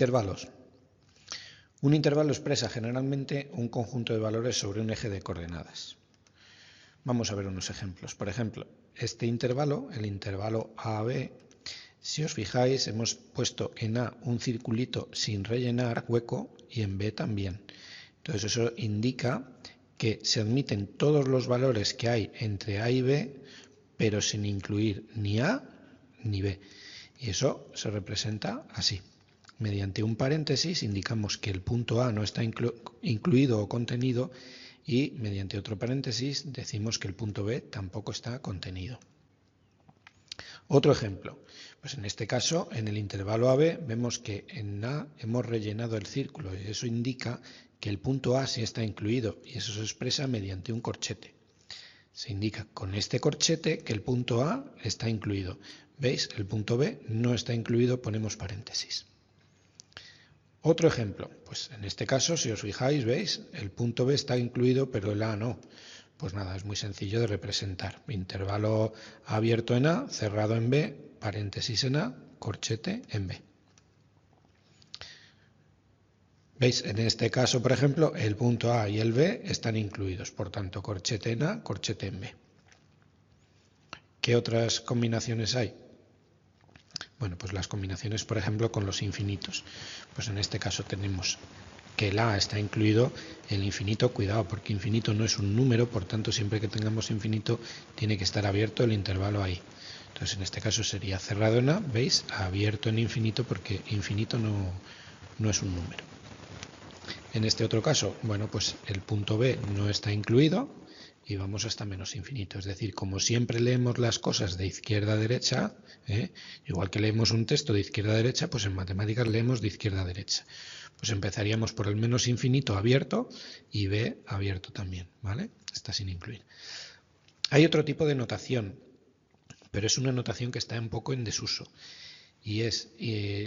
Intervalos. Un intervalo expresa generalmente un conjunto de valores sobre un eje de coordenadas. Vamos a ver unos ejemplos. Por ejemplo, este intervalo, el intervalo AB, si os fijáis, hemos puesto en A un circulito sin rellenar, hueco, y en B también. Entonces eso indica que se admiten todos los valores que hay entre A y B, pero sin incluir ni A ni B. Y eso se representa así. Mediante un paréntesis indicamos que el punto A no está incluido o contenido y mediante otro paréntesis decimos que el punto B tampoco está contenido. Otro ejemplo, pues en este caso en el intervalo AB vemos que en A hemos rellenado el círculo y eso indica que el punto A sí está incluido y eso se expresa mediante un corchete. Se indica con este corchete que el punto A está incluido. ¿Veis? El punto B no está incluido, ponemos paréntesis. Otro ejemplo, pues en este caso, si os fijáis, ¿veis? El punto B está incluido, pero el A no. Pues nada, es muy sencillo de representar. Intervalo abierto en A, cerrado en B, paréntesis en A, corchete en B. ¿Veis? En este caso, por ejemplo, el punto A y el B están incluidos. Por tanto, corchete en A, corchete en B. ¿Qué otras combinaciones hay? Bueno, pues las combinaciones, por ejemplo, con los infinitos. Pues en este caso tenemos que el A está incluido, el infinito, cuidado, porque infinito no es un número, por tanto, siempre que tengamos infinito, tiene que estar abierto el intervalo ahí. Entonces, en este caso sería cerrado en A, ¿veis? Abierto en infinito, porque infinito no es un número. En este otro caso, bueno, pues el punto B no está incluido, y vamos hasta menos infinito. Es decir, como siempre leemos las cosas de izquierda a derecha, igual que leemos un texto de izquierda a derecha, pues en matemáticas leemos de izquierda a derecha. Pues empezaríamos por el menos infinito abierto y B abierto también, ¿vale? Está sin incluir. Hay otro tipo de notación, pero es una notación que está un poco en desuso. Y es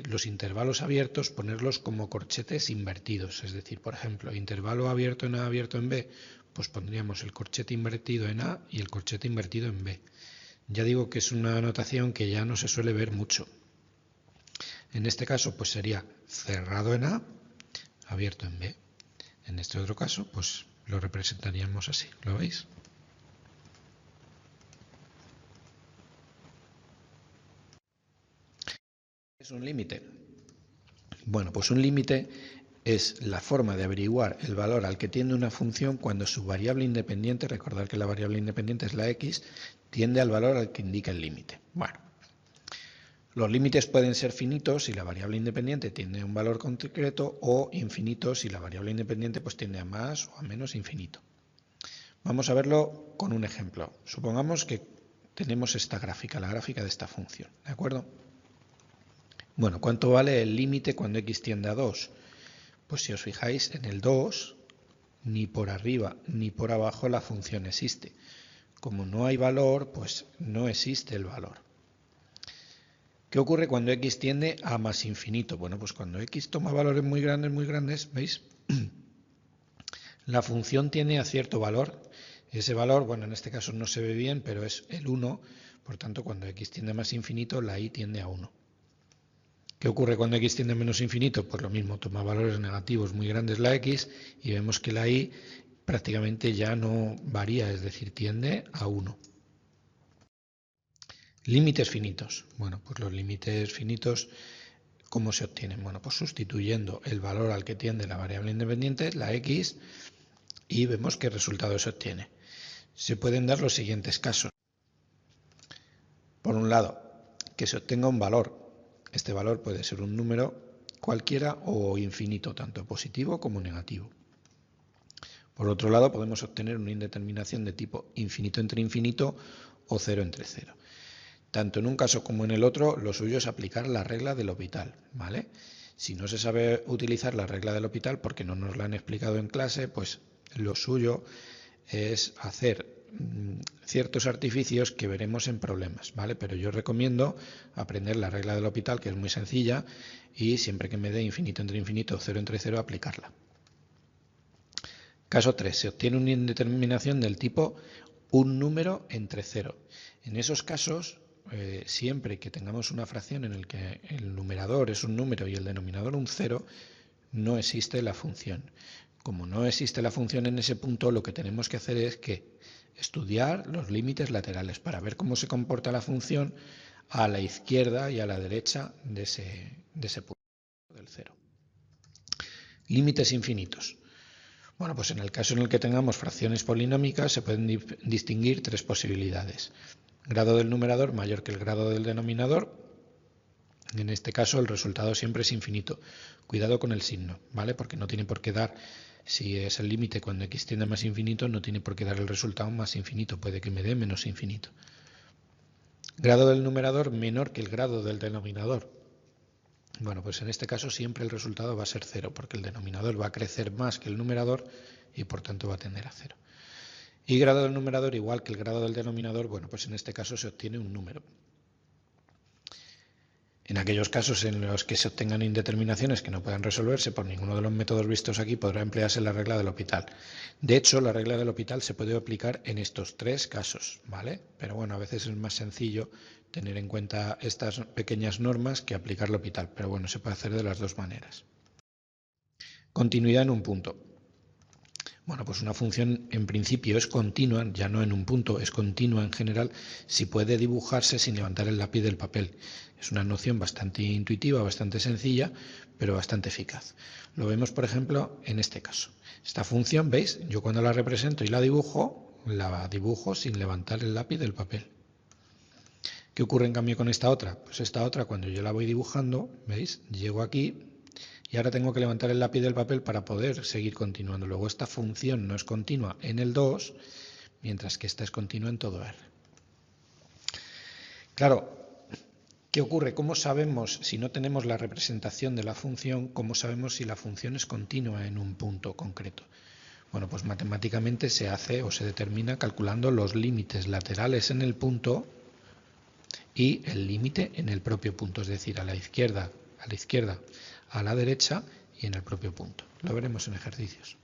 los intervalos abiertos ponerlos como corchetes invertidos. Es decir, por ejemplo, intervalo abierto en A, abierto en B, pues pondríamos el corchete invertido en A y el corchete invertido en B. Ya digo que es una notación que ya no se suele ver mucho. En este caso, pues sería cerrado en A, abierto en B. En este otro caso, pues lo representaríamos así. ¿Lo veis? ¿Es un límite? Bueno, pues un límite es la forma de averiguar el valor al que tiende una función cuando su variable independiente, recordad que la variable independiente es la x, tiende al valor al que indica el límite. Bueno, los límites pueden ser finitos si la variable independiente tiende a un valor concreto o infinitos si la variable independiente pues tiende a más o a menos infinito. Vamos a verlo con un ejemplo. Supongamos que tenemos esta gráfica, la gráfica de esta función, ¿de acuerdo? Bueno, ¿cuánto vale el límite cuando x tiende a 2? Pues si os fijáis en el 2, ni por arriba ni por abajo la función existe. Como no hay valor, pues no existe el valor. ¿Qué ocurre cuando x tiende a más infinito? Bueno, pues cuando x toma valores muy grandes, ¿veis? La función tiende a cierto valor. Ese valor, bueno, en este caso no se ve bien, pero es el 1. Por tanto, cuando x tiende a más infinito, la y tiende a 1. ¿Qué ocurre cuando x tiende a menos infinito? Pues lo mismo, toma valores negativos muy grandes la x y vemos que la y prácticamente ya no varía, es decir, tiende a 1. Límites finitos. Bueno, pues los límites finitos, ¿cómo se obtienen? Bueno, pues sustituyendo el valor al que tiende la variable independiente, la x, y vemos qué resultado se obtiene. Se pueden dar los siguientes casos. Por un lado, que se obtenga un valor. Este valor puede ser un número cualquiera o infinito, tanto positivo como negativo. Por otro lado, podemos obtener una indeterminación de tipo infinito entre infinito o 0 entre 0. Tanto en un caso como en el otro, lo suyo es aplicar la regla del L'Hopital, ¿vale? Si no se sabe utilizar la regla del L'Hopital porque no nos la han explicado en clase, pues lo suyo es hacer ciertos artificios que veremos en problemas, ¿vale? Pero yo recomiendo aprender la regla del L'Hopital, que es muy sencilla, y siempre que me dé infinito entre infinito, 0 entre 0, aplicarla. Caso 3. Se obtiene una indeterminación del tipo un número entre 0. En esos casos siempre que tengamos una fracción en el que el numerador es un número y el denominador un cero, no existe la función. Como no existe la función en ese punto, lo que tenemos que hacer es estudiar los límites laterales para ver cómo se comporta la función a la izquierda y a la derecha de ese punto del cero. Límites infinitos. Bueno, pues en el caso en el que tengamos fracciones polinómicas se pueden distinguir tres posibilidades. Grado del numerador mayor que el grado del denominador. En este caso el resultado siempre es infinito. Cuidado con el signo, ¿vale? Porque no tiene por qué dar, si es el límite cuando x tiende a más infinito, no tiene por qué dar el resultado más infinito, puede que me dé menos infinito. Grado del numerador menor que el grado del denominador. Bueno, pues en este caso siempre el resultado va a ser cero, porque el denominador va a crecer más que el numerador y por tanto va a tender a cero. Y grado del numerador igual que el grado del denominador, bueno, pues en este caso se obtiene un número. En aquellos casos en los que se obtengan indeterminaciones que no puedan resolverse por ninguno de los métodos vistos aquí, podrá emplearse la regla del L'Hopital. De hecho, la regla del L'Hopital se puede aplicar en estos tres casos, ¿vale? Pero bueno, a veces es más sencillo tener en cuenta estas pequeñas normas que aplicar L'Hopital, pero bueno, se puede hacer de las dos maneras. Continuidad en un punto. Bueno, pues una función en principio es continua, ya no en un punto, es continua en general, si puede dibujarse sin levantar el lápiz del papel. Es una noción bastante intuitiva, bastante sencilla, pero bastante eficaz. Lo vemos, por ejemplo, en este caso. Esta función, ¿veis? Yo cuando la represento y la dibujo sin levantar el lápiz del papel. ¿Qué ocurre en cambio con esta otra? Pues esta otra, cuando yo la voy dibujando, ¿veis? Llego aquí y ahora tengo que levantar el lápiz del papel para poder seguir continuando. Luego esta función no es continua en el 2, mientras que esta es continua en todo R. Claro, ¿qué ocurre? ¿Cómo sabemos, si no tenemos la representación de la función, cómo sabemos si la función es continua en un punto concreto? Bueno, pues matemáticamente se hace o se determina calculando los límites laterales en el punto y el límite en el propio punto, es decir, a la izquierda, a la derecha y en el propio punto. Lo veremos en ejercicios.